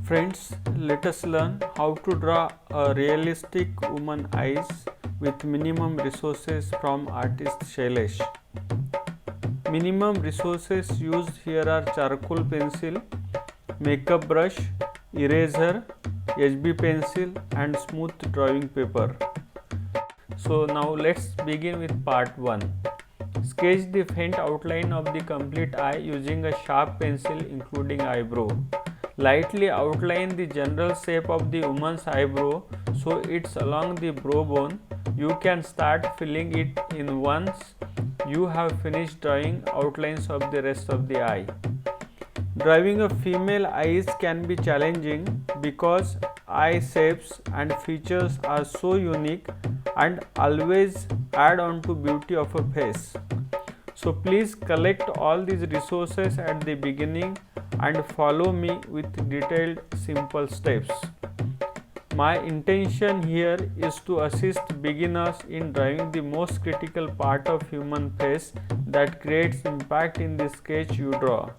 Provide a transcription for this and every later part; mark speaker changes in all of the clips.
Speaker 1: Friends, let us learn how to draw a realistic woman eyes with minimum resources from artist Shailesh. Minimum resources used here are charcoal pencil, makeup brush, eraser, HB pencil and smooth drawing paper. So now let's begin with part 1. Sketch the faint outline of the complete eye using a sharp pencil including eyebrow. Lightly outline the general shape of the woman's eyebrow so it's along the brow bone. You can start filling it in once you have finished drawing outlines of the rest of the eye. Drawing a female eyes can be challenging because eye shapes and features are so unique and always add on to beauty of a face. So please collect all these resources at the beginning and follow me with detailed simple steps. My intention here is to assist beginners in drawing the most critical part of human face that creates impact in the sketch you draw.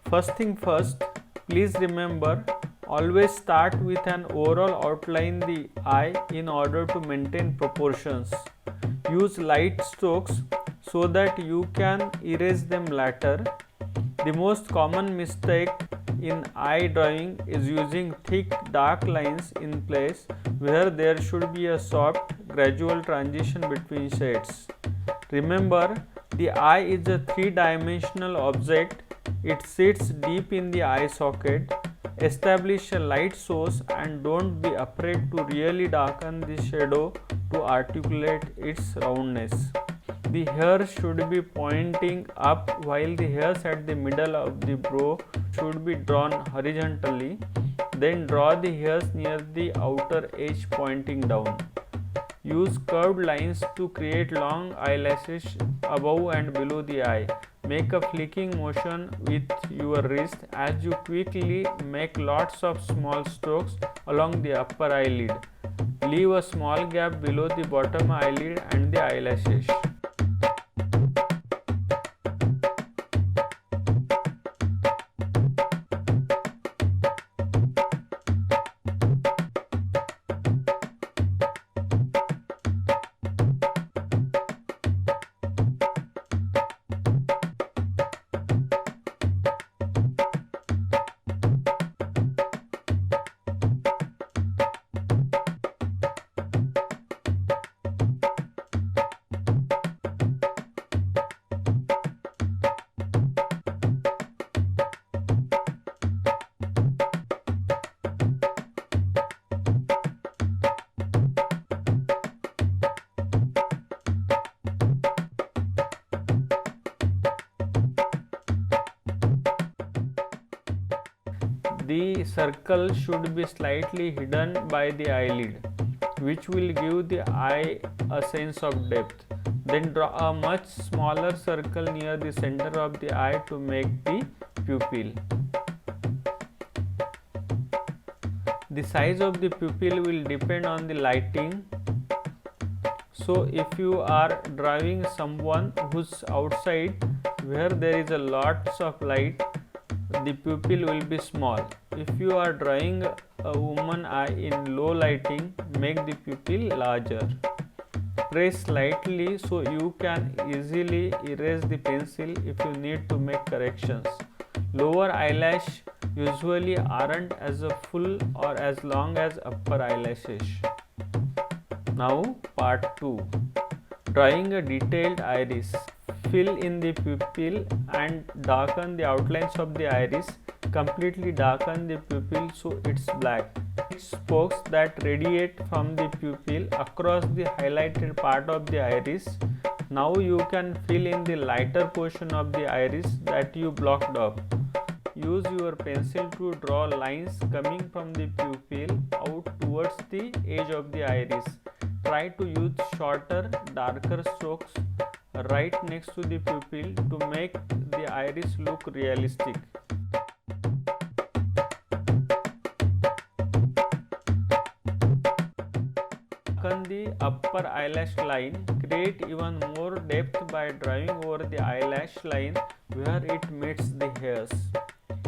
Speaker 1: First thing first, please remember, always start with an overall outline the eye in order to maintain proportions. Use light strokes so that you can erase them later. The most common mistake in eye drawing is using thick dark lines in place where there should be a soft gradual transition between shades. Remember, the eye is a three-dimensional object. It sits deep in the eye socket. Establish a light source and don't be afraid to really darken the shadow to articulate its roundness. The hair should be pointing up while the hairs at the middle of the brow should be drawn horizontally. Then draw the hairs near the outer edge pointing down. Use curved lines to create long eyelashes above and below the eye. Make a flicking motion with your wrist as you quickly make lots of small strokes along the upper eyelid. Leave a small gap below the bottom eyelid and the eyelashes. The circle should be slightly hidden by the eyelid, which will give the eye a sense of depth. Then draw a much smaller circle near the center of the eye to make the pupil. The size of the pupil will depend on the lighting. So if you are drawing someone who's outside where there is a lots of light, the pupil will be small. If you are drawing a woman eye in low lighting, make the pupil larger. Press slightly so you can easily erase the pencil if you need to make corrections. Lower eyelash usually aren't as full or as long as upper eyelashes. Now part 2. Drawing a detailed iris. Fill in the pupil and darken the outlines of the iris. Completely darken the pupil so it's black. Spokes that radiate from the pupil across the highlighted part of the iris. Now you can fill in the lighter portion of the iris that you blocked off. Use your pencil to draw lines coming from the pupil out towards the edge of the iris. Try to use shorter, darker strokes right next to the pupil to make the iris look realistic. Darken the upper eyelash line. Create even more depth by drawing over the eyelash line where it meets the hairs.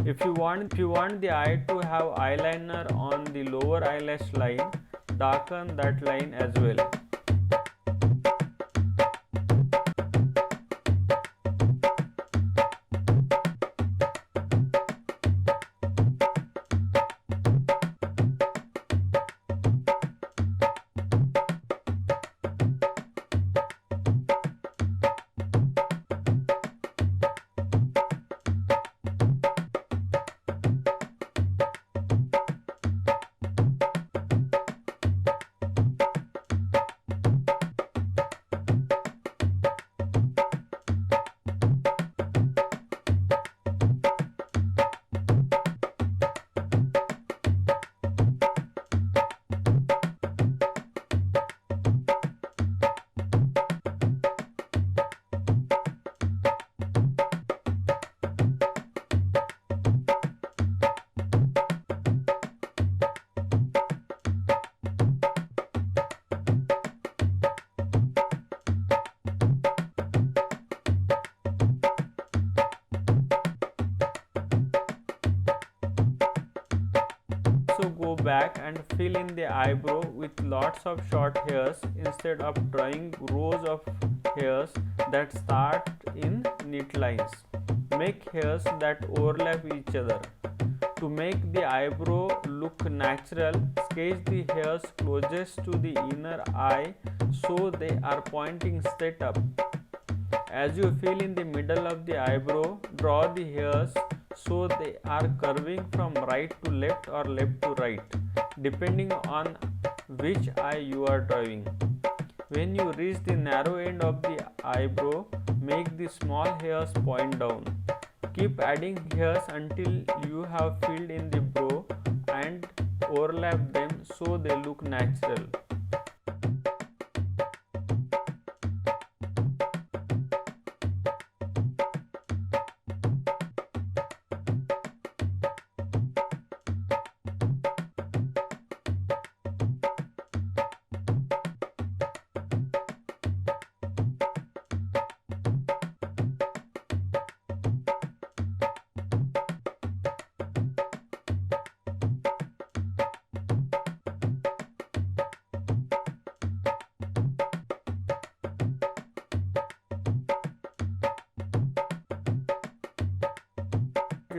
Speaker 1: If you want the eye to have eyeliner on the lower eyelash line, darken that line as well. So go back and fill in the eyebrow with lots of short hairs instead of drawing rows of hairs that start in neat lines. Make hairs that overlap each other. To make the eyebrow look natural, sketch the hairs closest to the inner eye so they are pointing straight up. As you fill in the middle of the eyebrow, draw the hairs so they are curving from right to left or left to right, depending on which eye you are drawing. When you reach the narrow end of the eyebrow, make the small hairs point down. Keep adding hairs until you have filled in the brow and overlap them so they look natural.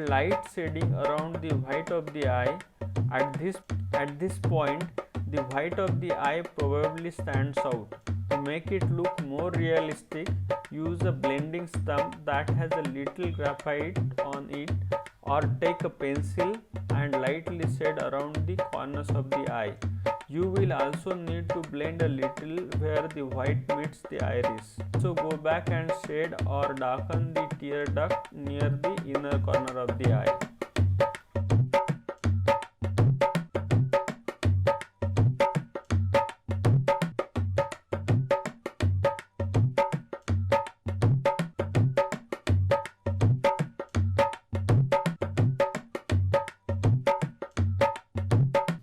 Speaker 1: Light shading around the white of the eye. At this point, the white of the eye probably stands out. To make it look more realistic, use a blending stump that has a little graphite on it, or take a pencil and lightly shade around the corners of the eye. You will also need to blend a little where the white meets the iris. So go back and shade or darken the tear duct near the inner corner of the eye.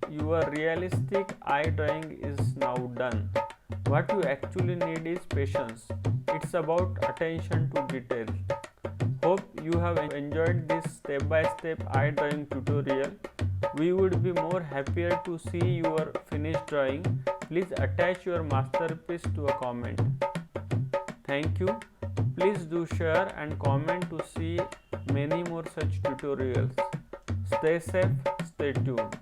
Speaker 1: Your realistic eye drawing is now done. What you actually need is patience. It's about attention to detail. Hope you have enjoyed this step-by-step eye drawing tutorial. We would be more happier to see your finished drawing. Please attach your masterpiece to a comment. Thank you. Please do share and comment to see many more such tutorials. Stay safe, stay tuned.